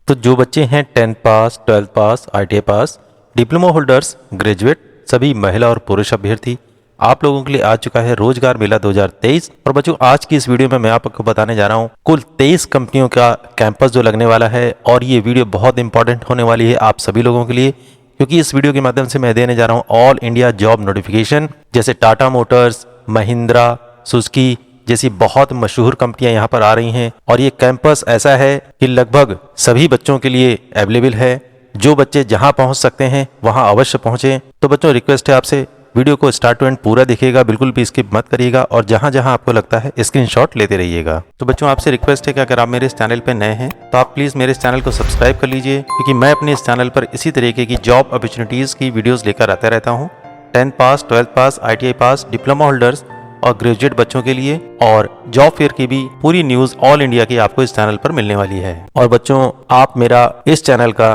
तो जो बच्चे हैं 10th पास, 12th पास, ITI पास, डिप्लोमा होल्डर्स, ग्रेजुएट, सभी महिला और पुरुष अभ्यर्थी, आप लोगों के लिए आ चुका है रोजगार मेला 2023। और बच्चों आज की इस वीडियो में मैं आपको बताने जा रहा हूँ कुल 23 कंपनियों का कैंपस जो लगने वाला है। और ये वीडियो बहुत इंपॉर्टेंट होने वाली है आप सभी लोगों के लिए, क्योंकि इस वीडियो के माध्यम से मैं देने जा रहा हूँ ऑल इंडिया जॉब नोटिफिकेशन। जैसे टाटा मोटर्स, महिंद्रा, सुजुकी जैसी बहुत मशहूर कंपनियां यहाँ पर आ रही हैं। और ये कैंपस ऐसा है कि लगभग सभी बच्चों के लिए अवेलेबल है। जो बच्चे जहाँ पहुँच सकते हैं वहाँ अवश्य पहुँचें। तो बच्चों रिक्वेस्ट है आपसे, वीडियो को स्टार्ट टू एंड पूरा देखिएगा, बिल्कुल भी स्किप मत करिएगा और जहाँ जहाँ आपको लगता है स्क्रीनशॉट लेते रहिएगा। तो बच्चों आपसे रिक्वेस्ट है कि अगर आप मेरे इस चैनल पर नए हैं तो आप प्लीज़ मेरे इस चैनल को सब्सक्राइब कर लीजिए, क्योंकि मैं अपने इस चैनल पर इसी तरीके की जॉब अपॉर्चुनिटीज़ की वीडियोज़ लेकर आता रहता हूँ। 10th पास, 12th पास, ITI पास, डिप्लोमा होल्डर्स और ग्रेजुएट बच्चों के लिए, और जॉब फेयर की भी पूरी न्यूज़ ऑल इंडिया की आपको इस चैनल पर मिलने वाली है। और बच्चों आप मेरा इस चैनल का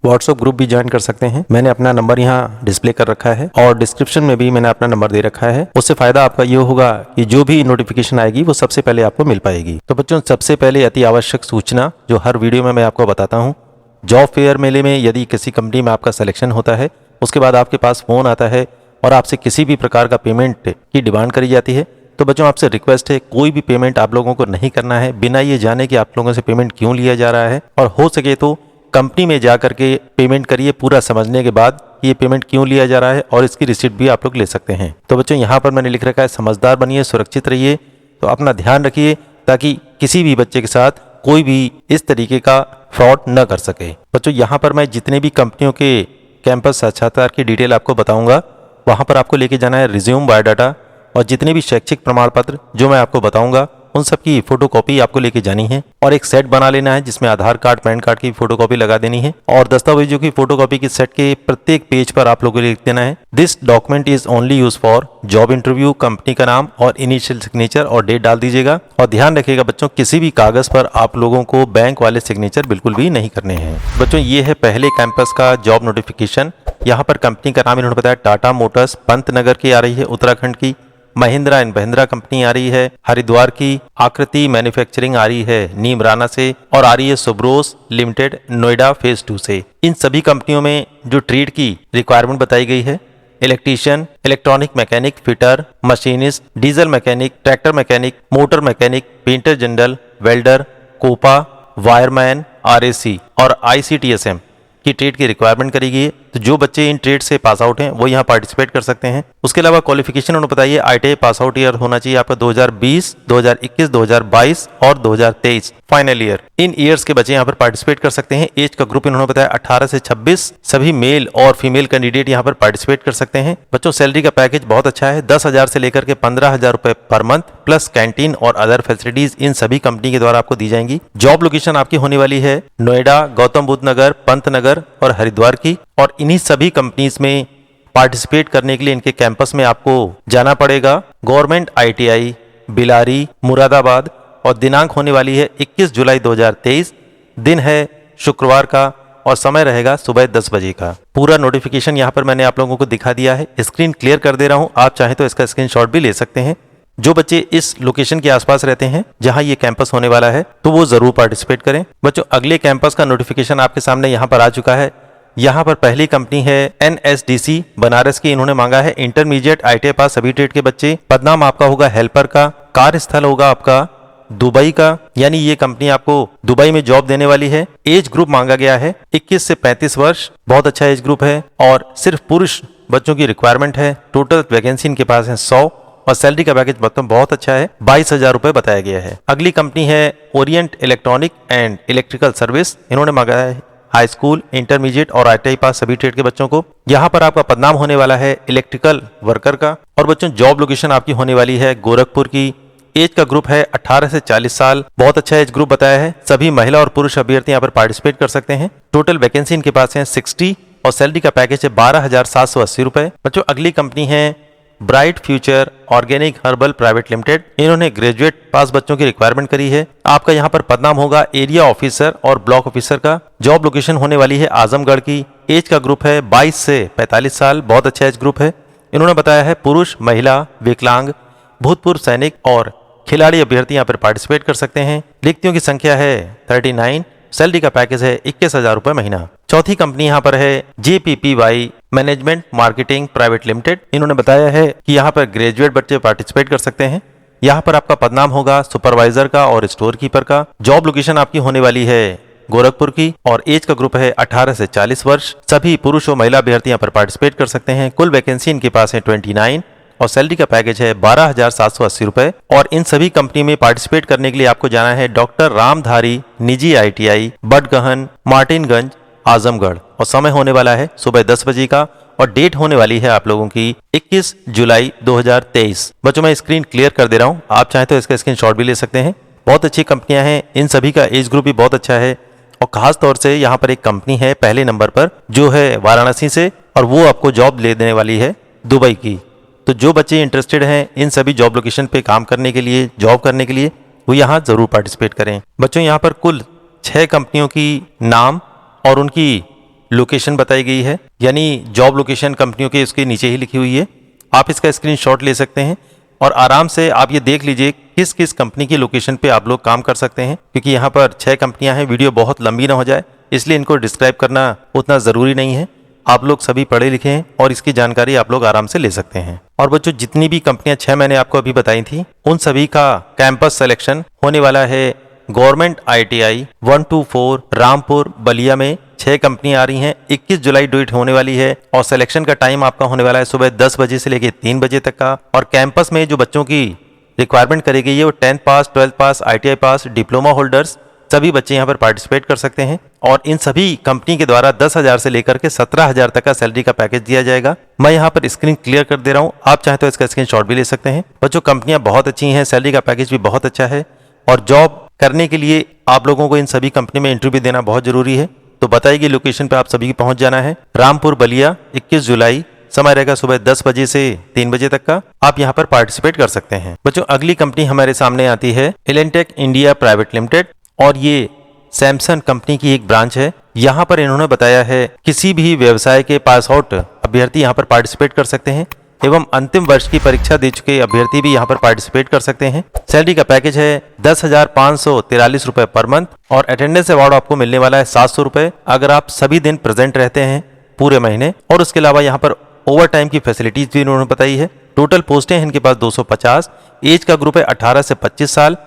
व्हाट्सएप ग्रुप भी ज्वाइन कर सकते हैं। मैंने अपना नंबर यहाँ डिस्प्ले कर रखा है और डिस्क्रिप्शन में भी मैंने अपना नंबर दे रखा है। उससे फायदा आपका ये होगा कि जो भी नोटिफिकेशन आएगी वो सबसे पहले आपको मिल पाएगी। तो बच्चों सबसे पहले अति आवश्यक सूचना जो हर वीडियो में मैं आपको बताता हूँ, जॉब फेयर मेले में यदि किसी कंपनी में आपका सिलेक्शन होता है, उसके बाद आपके पास फ़ोन आता है और आपसे किसी भी प्रकार का पेमेंट की डिमांड करी जाती है, तो बच्चों आपसे रिक्वेस्ट है कोई भी पेमेंट आप लोगों को नहीं करना है बिना ये जाने कि आप लोगों से पेमेंट क्यों लिया जा रहा है। और हो सके तो कंपनी में जा करके पेमेंट करिए, पूरा समझने के बाद ये पेमेंट क्यों लिया जा रहा है, और इसकी रिसिप्ट भी आप लोग ले सकते हैं। तो बच्चों यहाँ पर मैंने लिख रखा है समझदार बनिए, सुरक्षित रहिए, तो अपना ध्यान रखिए ताकि किसी भी बच्चे के साथ कोई भी इस तरीके का फ्रॉड न कर सके। बच्चों यहाँ पर मैं जितने भी कंपनियों के कैंपस साक्षात्कार की डिटेल आपको बताऊंगा, वहाँ पर आपको लेके जाना है रिज्यूम, बायोडाटा और जितने भी शैक्षिक प्रमाण पत्र जो मैं आपको बताऊंगा उन सब की फोटोकॉपी आपको लेके जानी है। और एक सेट बना लेना है जिसमें आधार कार्ड, पैन कार्ड की फोटोकॉपी लगा देनी है। और दस्तावेजों की फोटोकॉपी की सेट के प्रत्येक पेज पर आप लोगों को लिख देना है this document is only use for job interview, company का नाम और इनिशियल सिग्नेचर और डेट डाल दीजिएगा। और ध्यान रखिएगा बच्चों किसी भी कागज पर आप लोगों को बैंक वाले सिग्नेचर बिल्कुल भी नहीं करने हैं। बच्चों ये है पहले कैंपस का जॉब नोटिफिकेशन। यहाँ पर कंपनी का नाम इन्होंने बताया टाटा मोटर्स पंतनगर की आ रही है, उत्तराखंड की। महिंद्रा एंड महिंद्रा कंपनी आ रही है हरिद्वार की। आकृति मैन्युफैक्चरिंग आ रही है नीमराना से, और आ रही है सुब्रोस लिमिटेड नोएडा फेज 2 से। इन सभी कंपनियों में जो ट्रेड की रिक्वायरमेंट बताई गई है, electrician, electronic mechanic, fitter, machinist, diesel mechanic, tractor mechanic, motor mechanic, painter general, welder, COPA, wireman, RAC और ICTSM की ट्रेड की रिक्वायरमेंट करी गई है। तो जो बच्चे इन ट्रेड से पास आउट हैं वो यहाँ पार्टिसिपेट कर सकते हैं। उसके अलावा क्वालिफिकेशन उन्होंने बताइए ITI पास आउट ईयर होना चाहिए आपका 2020, 2021, 2022 और 2023 फाइनल ईयर। इन ईयर्स के बच्चे यहाँ पर पार्टिसिपेट कर सकते हैं। एज का ग्रुप इन्होंने बताया 18 से 26, सभी मेल और फीमेल कैंडिडेट यहाँ पर पार्टिसिपेट कर सकते हैं। बच्चों सैलरी का पैकेज बहुत अच्छा है, 10,000 से लेकर के 15,000 रुपए पर मंथ प्लस कैंटीन और अदर फैसिलिटीज इन सभी कंपनी के द्वारा आपको दी जाएंगी। जॉब लोकेशन आपकी होने वाली है नोएडा, गौतम बुद्ध नगर, पंतनगर और हरिद्वार की। और इन्हीं सभी कंपनीज में पार्टिसिपेट करने के लिए इनके कैंपस में आपको जाना पड़ेगा। गवर्नमेंट ITI बिलारी, मुरादाबाद, और दिनांक होने वाली है 21 जुलाई 2023। दिन है शुक्रवार का और समय रहेगा सुबह 10 बजे का। पूरा नोटिफिकेशन यहाँ पर मैंने आप लोगों को दिखा दिया है, स्क्रीन क्लियर कर दे रहा हूँ, आप चाहें तो इसका स्क्रीनशॉट भी ले सकते हैं। जो बच्चे इस लोकेशन के आसपास रहते हैं जहां ये कैंपस होने वाला है तो वो जरूर पार्टिसिपेट करें। बच्चों अगले कैंपस का नोटिफिकेशन आपके सामने यहाँ पर आ चुका है। यहाँ पर पहली कंपनी है NSDC बनारस की। इन्होंने मांगा है इंटरमीडिएट ITI पास सभी ट्रेड के बच्चे। पदनाम आपका होगा हेल्पर का। कार्यस्थल होगा आपका दुबई का, यानी ये कंपनी आपको दुबई में जॉब देने वाली है। एज ग्रुप मांगा गया है 21 से 35 वर्ष, बहुत अच्छा एज ग्रुप है और सिर्फ पुरुष बच्चों की रिक्वायरमेंट है। टोटल वैकेंसी इनके पास है 100 और सैलरी का पैकेज बहुत अच्छा है, 22,000 रुपए बताया गया है। अगली कंपनी है Orient electronic and electrical service. इन्होंने मांगा है हाई स्कूल, इंटरमीडिएट और ITI पास सभी ट्रेड के बच्चों को। यहाँ पर आपका पदनाम होने वाला है इलेक्ट्रिकल वर्कर का। और बच्चों जॉब लोकेशन आपकी होने वाली है गोरखपुर की। एज का ग्रुप है 18 से 40 साल, बहुत अच्छा एज ग्रुप बताया है। सभी महिला और पुरुष अभ्यर्थी यहाँ पर पार्टिसिपेट कर सकते हैं। टोटल वैकेंसी इनके पास है 60 और सैलरी का पैकेज है 12,780 रुपए। बच्चों अगली कंपनी है bright future organic herbal private limited. इन्होंने ग्रेजुएट पास बच्चों की रिक्वायरमेंट करी है। आपका यहाँ पर पदनाम होगा एरिया ऑफिसर और ब्लॉक ऑफिसर का। जॉब लोकेशन होने वाली है आजमगढ़ की। एज का ग्रुप है 22 से 45 साल, बहुत अच्छा एज ग्रुप है। इन्होंने बताया है पुरुष, महिला, विकलांग, भूतपूर्व सैनिक और खिलाड़ी अभ्यर्थी यहाँ पर पार्टिसिपेट कर सकते हैं। रिक्तियों की संख्या है 39 सैलरी का पैकेज है 21,000 रुपए महीना। चौथी कंपनी यहाँ पर है JPPY management marketing private limited. इन्होंने बताया है कि यहाँ पर ग्रेजुएट बच्चे पार्टिसिपेट कर सकते हैं। यहाँ पर आपका पदनाम होगा सुपरवाइजर का और स्टोर कीपर का। जॉब लोकेशन आपकी होने वाली है गोरखपुर की और एज का ग्रुप है 18 से 40 वर्ष। सभी पुरुष और महिला अभ्यर्थी यहाँ पर पार्टिसिपेट कर सकते हैं। कुल वैकेंसी इनके पास है 29 और सैलरी का पैकेज है 12,780 रुपए। और इन सभी कंपनी में पार्टिसिपेट करने के लिए आपको जाना है डॉक्टर रामधारी निजी ITI बडगहन मार्टिनगंज आजमगढ़ और समय होने वाला है सुबह 10 बजे का और डेट होने वाली है आप लोगों की 21 जुलाई 2023। बच्चों मैं स्क्रीन क्लियर कर दे रहा हूँ, आप चाहें तो इसका स्क्रीनशॉट भी ले सकते हैं। बहुत अच्छी कंपनियां हैं, इन सभी का एज ग्रुप भी बहुत अच्छा है और खास तौर से यहाँ पर एक कंपनी है पहले नंबर पर जो है वाराणसी से और वो आपको जॉब ले देने वाली है दुबई की। तो जो बच्चे इंटरेस्टेड हैं इन सभी जॉब लोकेशन पे काम करने के लिए जॉब करने के लिए वो यहाँ जरूर पार्टिसिपेट करें। बच्चों यहाँ पर कुल 6 कंपनियों की नाम और उनकी लोकेशन बताई गई है, यानी जॉब लोकेशन कंपनियों के इसके नीचे ही लिखी हुई है। आप इसका स्क्रीनशॉट ले सकते हैं और आराम से आप ये देख लीजिए किस किस कंपनी की लोकेशन पे आप लोग काम कर सकते हैं, क्योंकि यहाँ पर 6 कंपनियां हैं। वीडियो बहुत लंबी ना हो जाए इसलिए इनको डिस्क्राइब करना उतना ज़रूरी नहीं है। आप लोग सभी पढ़े लिखे हैं और इसकी जानकारी आप लोग आराम से ले सकते हैं। और बच्चों जितनी भी कंपनियां 6 मैंने आपको अभी बताई थी उन सभी का कैंपस सिलेक्शन होने वाला है गवर्नमेंट ITI 124 रामपुर बलिया में। 6 कंपनियां आ रही हैं। 21 जुलाई डेट होने वाली है और सिलेक्शन का टाइम आपका होने वाला है सुबह 10 बजे से लेकर 3 बजे तक का। और कैंपस में जो बच्चों की रिक्वायरमेंट करी गई है वो 10th पास 12th पास ITI पास डिप्लोमा होल्डर्स सभी बच्चे यहाँ पर पार्टिसिपेट कर सकते हैं। और इन सभी कंपनी के द्वारा 10,000 से लेकर के 17,000 तक का सैलरी का पैकेज दिया जाएगा। मैं यहाँ पर स्क्रीन क्लियर कर दे रहा हूँ, आप चाहे तो इसका स्क्रीनशॉट भी ले सकते हैं। बच्चों कंपनियां बहुत अच्छी हैं, सैलरी का पैकेज भी बहुत अच्छा है और जॉब करने के लिए आप लोगों को इन सभी कंपनी में इंटरव्यू देना बहुत जरूरी है। तो बताई गई लोकेशन पे आप सभी की पहुंच जाना है रामपुर बलिया। 21 जुलाई समय रहेगा सुबह 10 बजे से 3 बजे तक का। आप यहाँ पर पार्टिसिपेट कर सकते हैं। बच्चों अगली कंपनी हमारे सामने आती है एलेंटेक इंडिया प्राइवेट लिमिटेड और ये सैमसंग कंपनी की एक ब्रांच है। यहाँ पर इन्होंने बताया है किसी भी व्यवसाय के पास आउट अभ्यर्थी यहाँ पर पार्टिसिपेट कर सकते हैं एवं अंतिम वर्ष की परीक्षा दे चुके अभ्यर्थी भी यहाँ पर पार्टिसिपेट कर सकते हैं। सैलरी का पैकेज है 10,543 रुपए पर मंथ और अटेंडेंस अवार्ड आपको मिलने वाला है 700 रुपए अगर आप सभी दिन प्रेजेंट रहते हैं पूरे महीने। और उसके अलावा यहाँ पर ओवर टाइम की फैसिलिटीज भी इन्होंने बताई है। टोटल पोस्टें हैं इनके पास 250। एज का ग्रुप है 18 से 25 साल।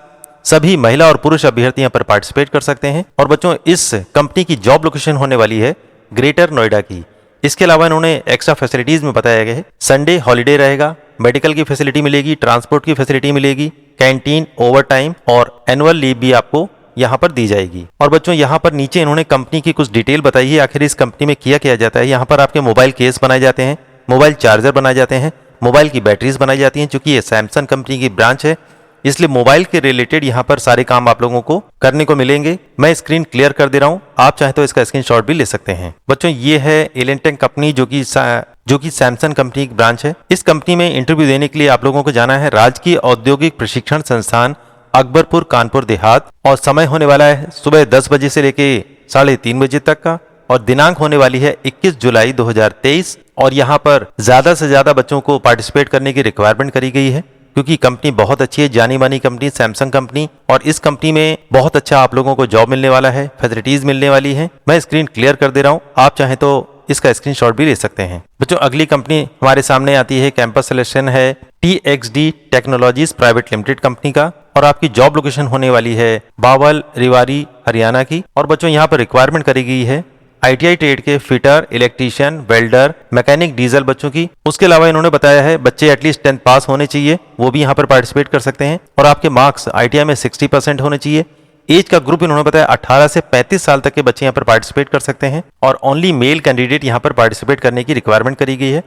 सभी महिला और पुरुष अभ्यर्थी यहाँ पर पार्टिसिपेट कर सकते हैं। और बच्चों इस कंपनी की जॉब लोकेशन होने वाली है ग्रेटर नोएडा की। इसके अलावा इन्होंने एक्स्ट्रा फैसिलिटीज में बताया गया है संडे हॉलीडे रहेगा, मेडिकल की फैसिलिटी मिलेगी, ट्रांसपोर्ट की फैसिलिटी मिलेगी, कैंटीन, ओवर टाइम और एनुअल लीव भी आपको यहाँ पर दी जाएगी। और बच्चों यहाँ पर नीचे इन्होंने कंपनी की कुछ डिटेल बताई है आखिर इस कंपनी में किया जाता है। यहाँ पर आपके मोबाइल केस बनाए जाते हैं, मोबाइल चार्जर बनाए जाते हैं, मोबाइल की बैटरीज बनाई जाती हैं। चूंकि ये सैमसंग कंपनी की ब्रांच है इसलिए मोबाइल के रिलेटेड यहाँ पर सारे काम आप लोगों को करने को मिलेंगे। मैं स्क्रीन क्लियर कर दे रहा हूँ, आप चाहे तो इसका स्क्रीनशॉट भी ले सकते हैं। बच्चों ये है एलेंटेक कंपनी जो कि सैमसंग कंपनी की ब्रांच है। इस कंपनी में इंटरव्यू देने के लिए आप लोगों को जाना है राजकीय औद्योगिक प्रशिक्षण संस्थान अकबरपुर कानपुर देहात और समय होने वाला है सुबह 10 बजे से लेके 3:30 बजे तक का और दिनांक होने वाली है 21 जुलाई 2023। और यहाँ पर ज्यादा से ज्यादा बच्चों को पार्टिसिपेट करने की रिक्वायरमेंट करी गई है क्योंकि कंपनी बहुत अच्छी है, जानी मानी कंपनी सैमसंग कंपनी। और इस कंपनी में बहुत अच्छा आप लोगों को जॉब मिलने वाला है, फैसिलिटीज मिलने वाली है। मैं स्क्रीन क्लियर कर दे रहा हूँ, आप चाहें तो इसका स्क्रीनशॉट भी ले सकते हैं। बच्चों अगली कंपनी हमारे सामने आती है कैंपस सिलेक्शन है TXD technologies private limited company का और आपकी जॉब लोकेशन होने वाली है बावल रिवारी हरियाणा की। और बच्चों यहाँ पर रिक्वायरमेंट करी गई है ITI ट्रेड के fitter, electrician, welder, mechanic, diesel बच्चों की। उसके अलावा इन्होंने बताया है बच्चे एटलीस्ट 10th पास होने चाहिए, वो भी यहाँ पर पार्टिसिपेट कर सकते हैं और आपके मार्क्स ITI में 60% होने चाहिए। एज का ग्रुप इन्होंने बताया 18 से 35 साल तक के बच्चे यहाँ पर पार्टिसिपेट कर सकते हैं और ओनली मेल कैंडिडेट यहाँ पर पार्टिसिपेट करने की रिक्वायरमेंट करी गई है।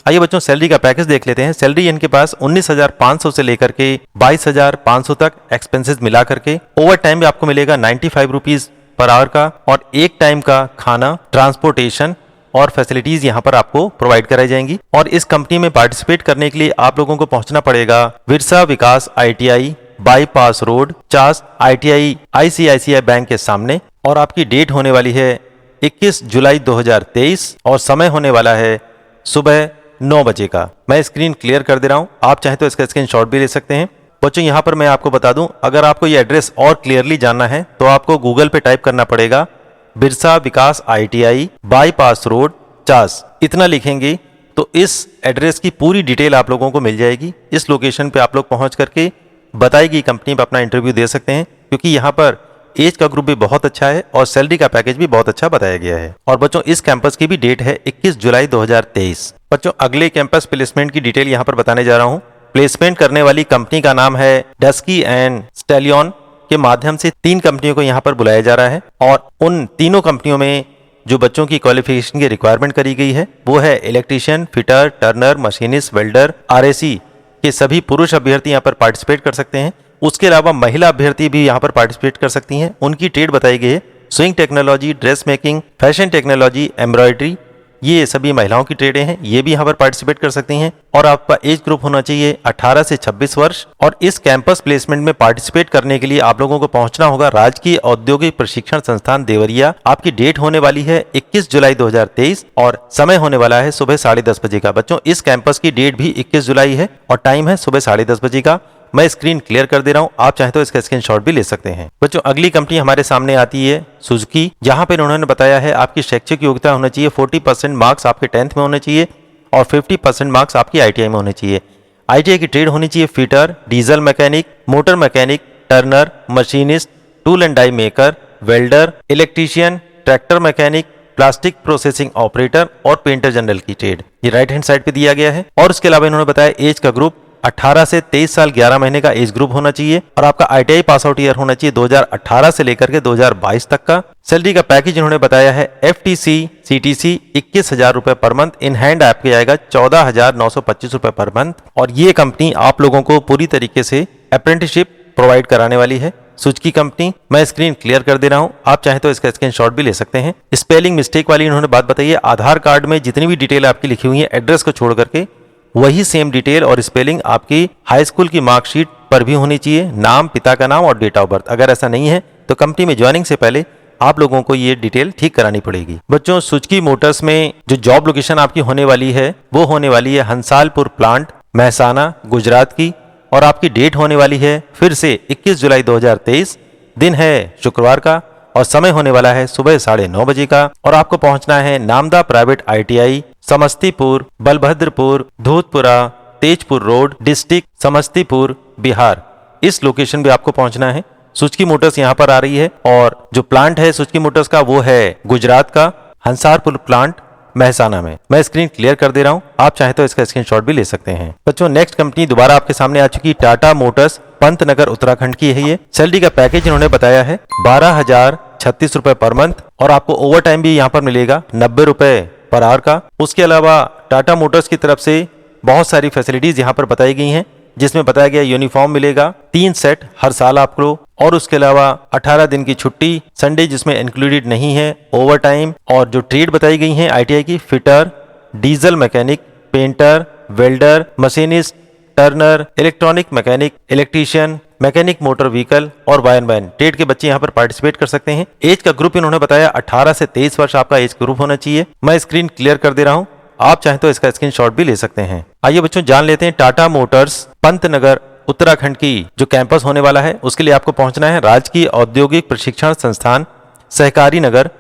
आइए बच्चों सैलरी का पैकेज देख लेते हैं। सैलरी इनके पास 19,500 से लेकर के 22,500 तक एक्सपेंसेस मिला करके। ओवर टाइम भी आपको मिलेगा 95 रुपीज पर आवर का और एक टाइम का खाना, ट्रांसपोर्टेशन और फैसिलिटीज यहाँ पर आपको प्रोवाइड कराई जाएंगी। और इस कंपनी में पार्टिसिपेट करने के लिए आप लोगों को पहुंचना पड़ेगा विरसा विकास ITI bypass road Chas ITI ICICI bank के सामने। और आपकी डेट होने वाली है 21 जुलाई 2023 और समय होने वाला है सुबह 9 बजे का। मैं स्क्रीन क्लियर कर दे रहा हूँ, आप चाहे तो इसका स्क्रीनशॉट भी ले सकते हैं। बच्चों यहाँ पर मैं आपको बता दूं, अगर आपको ये एड्रेस और क्लियरली जानना है तो आपको गूगल पे टाइप करना पड़ेगा बिरसा विकास ITI बाईपास रोड चास। इतना लिखेंगे तो इस एड्रेस की पूरी डिटेल आप लोगों को मिल जाएगी। इस लोकेशन पे आप लोग पहुंच करके बताई गई कंपनी पर अपना इंटरव्यू दे सकते हैं, क्योंकि यहाँ पर एज का ग्रुप भी बहुत अच्छा है और सैलरी का पैकेज भी बहुत अच्छा बताया गया है। और बच्चों इस कैंपस की भी डेट है 21 जुलाई 2023। बच्चों अगले कैंपस प्लेसमेंट की डिटेल यहाँ पर बताने जा रहा हूँ। प्लेसमेंट करने वाली कंपनी का नाम है डस्की एंड स्टेलियन के माध्यम से 3 कंपनियों को यहाँ पर बुलाया जा रहा है और उन तीनों कंपनियों में जो बच्चों की क्वालिफिकेशन की रिक्वायरमेंट करी गई है वो है electrician, fitter, Turner, machinist, welder, RAC के सभी पुरुष अभ्यर्थी यहाँ पर पार्टिसिपेट कर सकते हैं। उसके अलावा महिला अभ्यर्थी भी यहाँ पर पार्टिसिपेट कर सकती हैं। उनकी ट्रेड बताई गई है swing technology, dress making, fashion technology, embroidery, ये सभी महिलाओं की ट्रेडें हैं, ये भी यहाँ पर पार्टिसिपेट कर सकती हैं। और आपका एज ग्रुप होना चाहिए 18 से 26 वर्ष। और इस कैंपस प्लेसमेंट में पार्टिसिपेट करने के लिए आप लोगों को पहुंचना होगा राजकीय औद्योगिक प्रशिक्षण संस्थान देवरिया। आपकी डेट होने वाली है 21 जुलाई 2023 और समय होने वाला है सुबह 10:30 बजे का। बच्चों इस कैंपस की डेट भी 21 जुलाई है और टाइम है सुबह 10:30 बजे का। मैं स्क्रीन क्लियर कर दे रहा हूं, आप चाहे तो इसका स्क्रीनशॉट भी ले सकते हैं। बच्चों अगली कंपनी हमारे सामने आती है सुजुकी। जहां पर उन्होंने बताया है आपकी शैक्षिक योग्यता होना चाहिए 40% मार्क्स आपके 10th में होने चाहिए और 50% मार्क्स आपकी ITI में होने चाहिए। ITI की ट्रेड होनी चाहिए fitter, diesel mechanic, motor mechanic, turner, machinist, tool and die maker, welder, electrician, tractor mechanic, plastic processing operator और पेंटर जनरल की ट्रेड ये राइट हैंड साइड पे दिया गया है। और उसके अलावा इन्होंने बताया एज का ग्रुप 18 से 23 साल 11 महीने का एज ग्रुप होना चाहिए और आपका ITI पास आउट ईयर होना चाहिए 2018 से लेकर के 2022 तक का। सैलरी का पैकेज इन्होंने बताया है FTC CTC 21,000 रुपए पर मंथ, इन हैंड आपके आएगा 14,925 रुपए पर मंथ। और ये कंपनी आप लोगों को पूरी तरीके से अप्रेंटिसशिप प्रोवाइड कराने वाली है। सुजुकी कंपनी, मैं स्क्रीन क्लियर कर दे रहा हूं, आप चाहे तो इसका स्क्रीनशॉट भी ले सकते हैं। स्पेलिंग मिस्टेक वाली इन्होंने बात बताई है। आधार कार्ड में जितनी भी डिटेल आपकी लिखी हुई है एड्रेस को छोड़ करके वही सेम डिटेल और स्पेलिंग आपकी हाई स्कूल की मार्कशीट पर भी होनी चाहिए। नाम, पिता का नाम और डेट ऑफ बर्थ। अगर ऐसा नहीं है तो कंपनी में ज्वाइनिंग से पहले आप लोगों को ये डिटेल ठीक करानी पड़ेगी। बच्चों सुजुकी मोटर्स में जो जॉब लोकेशन आपकी होने वाली है वो होने वाली है हंसालपुर प्लांट, महसाना, गुजरात की। और आपकी डेट होने वाली है फिर से 21 जुलाई 2023, दिन है शुक्रवार का और समय होने वाला है सुबह 9:30 बजे का। और आपको पहुंचना है नामदा private ITI, Samastipur, Balbhadrapur, Dhutpura, Tejpur road, district Samastipur, Bihar. इस लोकेशन पे आपको पहुंचना है। सुजुकी मोटर्स यहाँ पर आ रही है और जो प्लांट है सुजुकी मोटर्स का वो है गुजरात का हंसारपुर प्लांट, महसाना में। मैं स्क्रीन क्लियर कर दे रहा हूँ, आप चाहे तो इसका स्क्रीनशॉट भी ले सकते हैं। बच्चों नेक्स्ट कंपनी दोबारा आपके सामने आ चुकी टाटा मोटर्स, पंतनगर उत्तराखंड की है ये। सैलरी का पैकेज इन्होंने बताया है 12,036 रुपए पर मंथ और आपको ओवर टाइम भी यहाँ पर मिलेगा 90 रुपए पर आवर का। उसके अलावा टाटा मोटर्स की तरफ से बहुत सारी फैसिलिटीज यहाँ पर बताई गई हैं, जिसमें बताया गया यूनिफॉर्म मिलेगा 3 सेट हर साल आपको। और उसके अलावा 18 दिन की छुट्टी, संडे जिसमें इंक्लूडेड नहीं है, ओवर टाइम। और जो ट्रेड बताई गई हैं ITI की fitter, diesel mechanic, painter, welder, machinist, Turner, electronic mechanic, electrician, mechanic motor vehicle और वायरमैन ट्रेड के बच्चे यहाँ पर पार्टिसिपेट कर सकते हैं। एज का ग्रुप इन्होंने बताया 18 से 23 वर्ष आपका एज ग्रुप होना चाहिए। मैं स्क्रीन क्लियर कर दे रहा हूँ, आप चाहें तो इसका स्क्रीनशॉट भी ले सकते हैं। आइए बच्चों जान लेते हैं टाटा मोटर्स पंतनगर उत्तराखंड की जो कैंपस होने वाला है उसके लिए आपको पहुंचना है राजकीय औद्योगिक प्रशिक्षण संस्थान सहकारी नगर,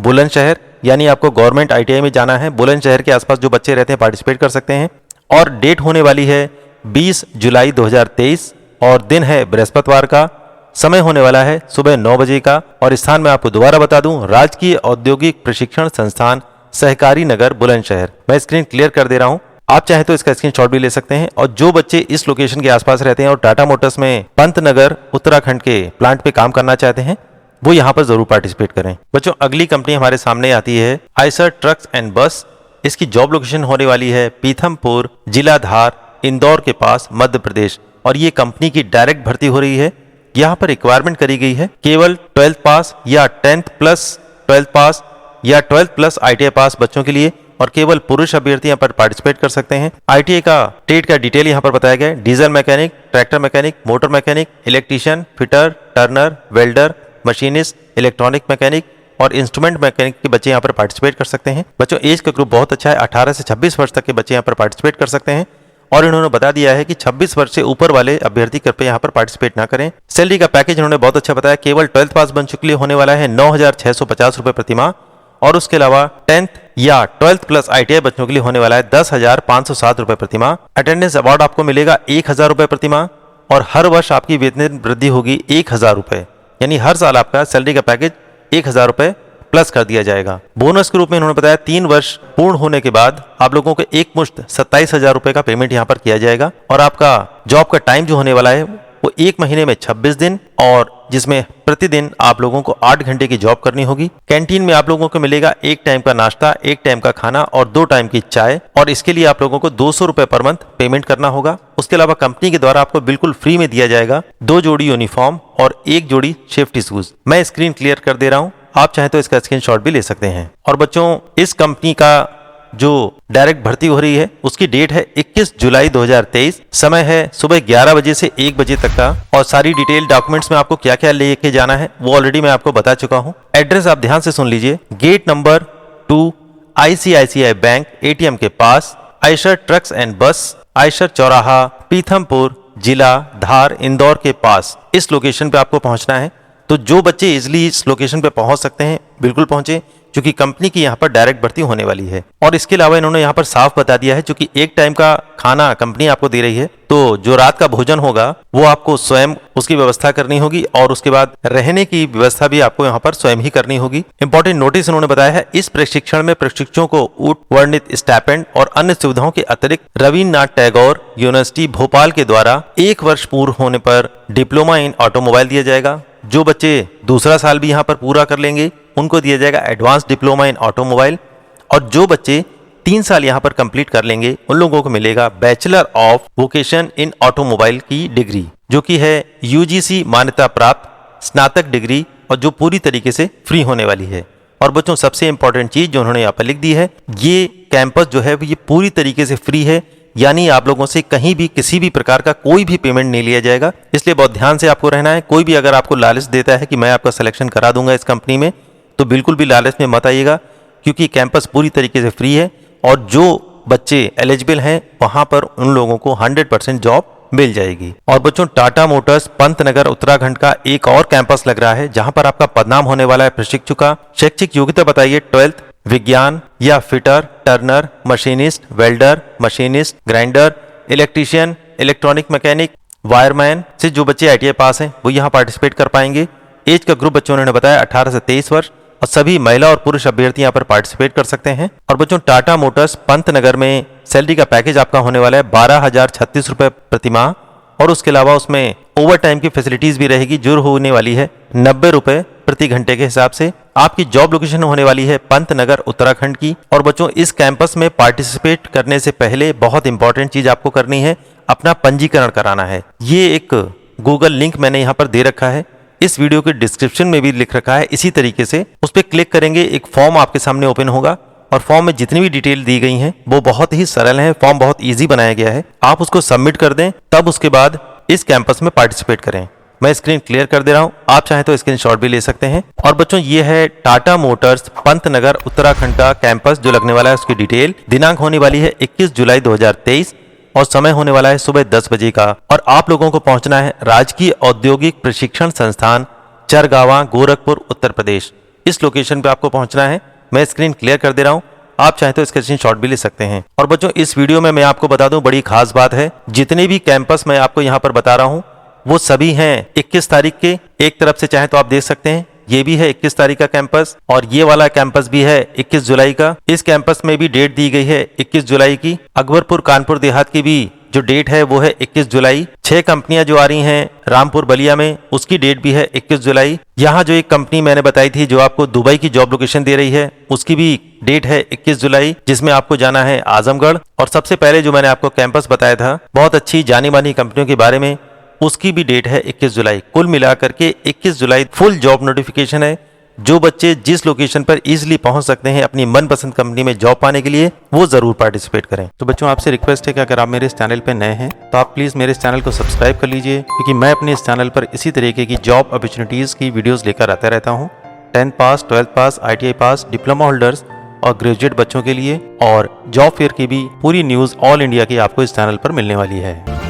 बुलंदशहर। यानी आपको गवर्नमेंट ITI में जाना है। बुलंदशहर के आसपास जो बच्चे रहते हैं पार्टिसिपेट कर सकते हैं। और डेट होने वाली है 20 जुलाई 2023 और दिन है बृहस्पतिवार का। समय होने वाला है सुबह 9 बजे का। और स्थान में आपको दोबारा बता दूं, राजकीय औद्योगिक प्रशिक्षण संस्थान सहकारी नगर, बुलंदशहर। मैं स्क्रीन क्लियर कर दे रहा हूं, आप चाहे तो इसका स्क्रीनशॉट भी ले सकते हैं। और जो बच्चे इस लोकेशन के आसपास रहते हैं और टाटा मोटर्स में पंतनगर उत्तराखंड के प्लांट पे काम करना चाहते हैं वो यहाँ पर जरूर पार्टिसिपेट करें। बच्चों अगली कंपनी हमारे सामने आती है आइसर ट्रक्स एंड बस। इसकी जॉब लोकेशन होने वाली है पीथमपुर, जिला धार, इंदौर के पास, मध्य प्रदेश। और ये कंपनी की डायरेक्ट भर्ती हो रही है। यहाँ पर रिक्वायरमेंट करी गई है केवल 12th पास या 10th प्लस 12th पास या 12th प्लस ITI पास बच्चों के लिए। और केवल पुरुष अभ्यर्थी यहाँ पर पार्टिसिपेट कर सकते हैं। ITI का ट्रेड का डिटेल यहाँ पर बताया गया है। Diesel mechanic, tractor mechanic, motor mechanic, electrician, fitter, Turner, welder, machinist, electronic mechanic और इंस्ट्रूमेंट मैकेनिक के बच्चे यहाँ पर पार्टिसिपेट कर सकते हैं। बच्चों एज का ग्रुप बहुत अच्छा है, 18 से 26 वर्ष तक के बच्चे यहाँ पर पार्टिसिपेट कर सकते हैं। और इन्होंने बता दिया है कि 26 वर्ष से ऊपर वाले अभ्यर्थी कृपया यहाँ पर पार्टिसिपेट ना करें। सैलरी का पैकेज इन्होंने बहुत अच्छा बताया, केवल 12th पास बच्चों के लिए होने वाला है 9,650 रुपए प्रति माह, और उसके अलावा 10th या 12th प्लस ITI बच्चों के लिए होने वाला है 10,507 रुपए प्रति माह। अटेंडेंस अवार्ड आपको मिलेगा 1,000 रुपए प्रति माह, और हर वर्ष आपकी वेतन वृद्धि होगी 1,000 रुपए, यानी हर साल आपका सैलरी का पैकेज 1,000 रुपए प्लस कर दिया जाएगा। बोनस के रूप में इन्होंने बताया 3 वर्ष पूर्ण होने के बाद आप लोगों को एक मुश्त 27,000 रुपए का पेमेंट यहाँ पर किया जाएगा, और आपका जॉब का टाइम जो होने वाला है वो 1 महीने में 26 दिन, और जिसमें प्रतिदिन आप लोगों को 8 घंटे की जॉब करनी होगी। कैंटीन में आप लोगों को मिलेगा 1 टाइम का नाश्ता, 1 टाइम का खाना और 2 टाइम की चाय, और इसके लिए आप लोगों को 200 रुपए पर मंथ पेमेंट करना होगा। उसके अलावा कंपनी के द्वारा आपको बिल्कुल फ्री में दिया जाएगा 2 जोड़ी यूनिफॉर्म और 1 जोड़ी सेफ्टी शूज। मैं स्क्रीन क्लियर कर दे रहा हूँ, आप चाहें तो इसका स्क्रीनशॉट भी ले सकते हैं। और बच्चों, इस कंपनी का जो डायरेक्ट भर्ती हो रही है उसकी डेट है 21 जुलाई 2023, समय है सुबह 11 बजे से 1 बजे तक का, और सारी डिटेल डॉक्यूमेंट्स में आपको क्या क्या लेके जाना है वो ऑलरेडी मैं आपको बता चुका हूं। एड्रेस आप ध्यान से सुन लीजिए, gate number 2 ICICI bank ATM के पास, आयशर ट्रक्स एंड बस, आयशर चौराहा, पीथमपुर, जिला धार, इंदौर के पास। इस लोकेशन पे आपको पहुंचना है। तो जो बच्चे इजिली इस लोकेशन पे पहुंच सकते हैं बिल्कुल पहुंचे, क्योंकि कंपनी की यहाँ पर डायरेक्ट भर्ती होने वाली है। और इसके अलावा इन्होंने यहाँ पर साफ बता दिया है, क्योंकि 1 टाइम का खाना कंपनी आपको दे रही है, तो जो रात का भोजन होगा वो आपको स्वयं उसकी व्यवस्था करनी होगी, और उसके बाद रहने की व्यवस्था भी आपको यहाँ पर स्वयं ही करनी होगी। इंपॉर्टेंट नोटिस इन्होंने बताया है, इस प्रशिक्षण में प्रशिक्षुओं को ऊट वर्णित स्टाइपेंड और अन्य सुविधाओं के अतिरिक्त रविन्द्रनाथ टैगोर यूनिवर्सिटी भोपाल के द्वारा 1 वर्ष पूर्ण होने पर डिप्लोमा इन ऑटोमोबाइल दिया जाएगा। जो बच्चे दूसरा साल भी यहाँ पर पूरा कर लेंगे उनको दिया जाएगा एडवांस डिप्लोमा इन ऑटोमोबाइल, और जो बच्चे 3 साल यहाँ पर कंप्लीट कर लेंगे उन लोगों को मिलेगा bachelor of vocation in automobile की डिग्री, जो कि है UGC मान्यता प्राप्त स्नातक डिग्री, और जो पूरी तरीके से फ्री होने वाली है। और बच्चों, सबसे इंपॉर्टेंट चीज जो उन्होंने यहाँ पर लिख दी है, ये कैंपस जो है ये पूरी तरीके से फ्री है, यानी आप लोगों से कहीं भी किसी भी प्रकार का कोई भी पेमेंट नहीं लिया जाएगा। इसलिए बहुत ध्यान से आपको रहना है। कोई भी अगर आपको लालच देता है कि मैं आपका सिलेक्शन करा दूंगा इस कंपनी में, तो बिल्कुल भी लालच में मत आइएगा, क्योंकि कैंपस पूरी तरीके से फ्री है, और जो बच्चे एलिजिबल हैं वहां पर उन लोगों को 100% जॉब मिल जाएगी। और बच्चों, टाटा मोटर्स पंतनगर उत्तराखंड का एक और कैंपस लग रहा है, जहां पर आपका पदनाम होने वाला है प्रशिक्षु का। शैक्षिक योग्यता बताइए 12th विज्ञान या fitter, Turner, machinist, welder, machinist, grinder, electrician, electronic mechanic, wireman से जो बच्चे ITI पास हैं वो यहाँ पार्टिसिपेट कर पाएंगे। एज का ग्रुप बच्चों ने बताया 18 से 23 वर्ष, और सभी महिला और पुरुष अभ्यर्थी यहाँ पर पार्टिसिपेट कर सकते हैं। और बच्चों, टाटा मोटर्स पंतनगर में सैलरी का पैकेज आपका होने वाला है 12,036 रुपए प्रति माह, और उसके अलावा उसमें ओवर टाइम की फैसिलिटीज भी रहेगी, जो होने वाली है 90 रुपए प्रति घंटे के हिसाब से। आपकी जॉब लोकेशन होने वाली है पंतनगर उत्तराखंड की। और बच्चों, इस कैंपस में पार्टिसिपेट करने से पहले बहुत इंपॉर्टेंट चीज आपको करनी है, अपना पंजीकरण कराना है। ये एक गूगल लिंक मैंने यहाँ पर दे रखा है, इस वीडियो के डिस्क्रिप्शन में भी लिख रखा है। इसी तरीके से उस पर क्लिक करेंगे, एक फॉर्म आपके सामने ओपन होगा, और फॉर्म में जितनी भी डिटेल दी गई हैं वो बहुत ही सरल है, फॉर्म बहुत इजी बनाया गया है। आप उसको सबमिट कर दें, तब उसके बाद इस कैंपस में पार्टिसिपेट करें। मैं स्क्रीन क्लियर कर दे रहा हूं, आप चाहें तो स्क्रीनशॉट भी ले सकते हैं। और बच्चों, ये है टाटा मोटर्स पंतनगर उत्तराखंड का कैंपस जो लगने वाला है, उसकी डिटेल। दिनांक होने वाली है 21 जुलाई 2023, और समय होने वाला है सुबह 10 बजे का। और आप लोगों को पहुंचना है राजकीय औद्योगिक प्रशिक्षण संस्थान चरगावा, गोरखपुर, उत्तर प्रदेश। इस लोकेशन पे आपको पहुंचना है। मैं स्क्रीन क्लियर कर दे रहा हूं, आप चाहें तो इसका स्क्रीनशॉट भी ले सकते हैं। और बच्चों, इस वीडियो में मैं आपको बता दूं, बड़ी खास बात है, जितने भी कैंपस मैं आपको यहाँ पर बता रहा हूँ वो सभी हैं 21 तारीख के। एक तरफ से चाहे तो आप देख सकते हैं, ये भी है 21 तारीख का कैंपस, और ये वाला कैंपस भी है 21 जुलाई का। इस कैंपस में भी डेट दी गई है 21 जुलाई की। अकबरपुर कानपुर देहात की भी जो डेट है वो है 21 जुलाई। 6 कंपनियां जो आ रही हैं रामपुर बलिया में, उसकी डेट भी है 21 जुलाई। यहाँ जो एक कंपनी मैंने बताई थी जो आपको दुबई की जॉब लोकेशन दे रही है, उसकी भी डेट है 21 जुलाई, जिसमें आपको जाना है आजमगढ़। और सबसे पहले जो मैंने आपको कैंपस बताया था बहुत अच्छी जानी मानी कंपनियों के बारे में, उसकी भी डेट है 21 जुलाई। कुल मिलाकर के 21 जुलाई फुल जॉब नोटिफिकेशन है। जो बच्चे जिस लोकेशन पर इजीली पहुंच सकते हैं अपनी मनपसंद कंपनी में जॉब पाने के लिए, वो जरूर पार्टिसिपेट करें। तो बच्चों, आपसे रिक्वेस्ट है कि अगर आप मेरे इस चैनल पे नए हैं तो आप प्लीज मेरे इस चैनल को सब्सक्राइब कर लीजिए, क्योंकि मैं अपने इस चैनल पर इसी तरीके की जॉब अपॉर्चुनिटीज की वीडियोस लेकर आता रहता हूँ। 10th पास, 12th पास, ITI पास, डिप्लोमा होल्डर्स और ग्रेजुएट बच्चों के लिए, और जॉब फेयर की भी पूरी न्यूज ऑल इंडिया की आपको इस चैनल पर मिलने वाली है।